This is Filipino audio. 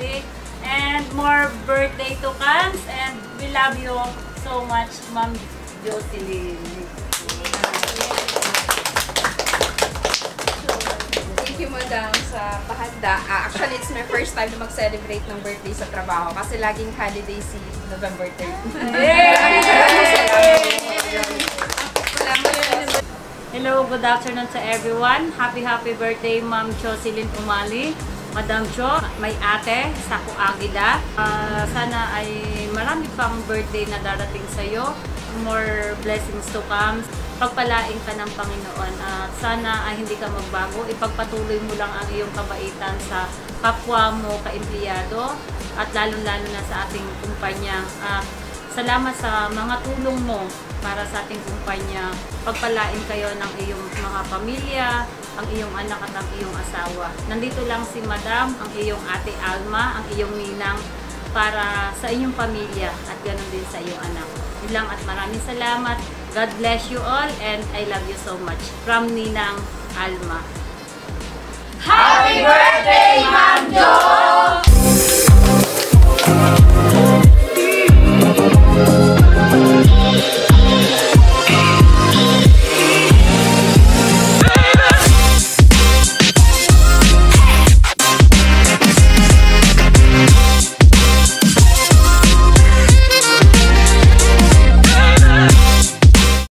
Jocelyn. And more birthday to come. And we love you so much, Ma'am Jocelyn. Thank you, Madam, sa pahanda. Actually, it's my first time na mag-celebrate ng birthday sa trabaho kasi laging holiday si November 3. Hello, good afternoon sa everyone. Happy birthday, Ma'am Jocelyn Umali. Madam Jo, may ate, Sako Aguila. Sana ay marami pang birthday na darating sa iyo. More blessings to come. Pagpalain ka ng Panginoon. Sana ay hindi ka magbago. Ipagpatuloy mo lang ang iyong kabaitan sa kapwa mo, kaempleyado, at lalong-lalo na sa ating kumpanya. Salamat sa mga tulong mo para sa ating kumpanya. Pagpalain kayo ng iyong mga pamilya, ang iyong anak at ang iyong asawa. Nandito lang si Madam, ang iyong ate Alma, ang iyong ninang, para sa inyong pamilya at ganoon din sa iyong anak. Yun lang at maraming salamat. God bless you all and I love you so much. From Ninang Alma. Happy birthday, Ma'am Jo!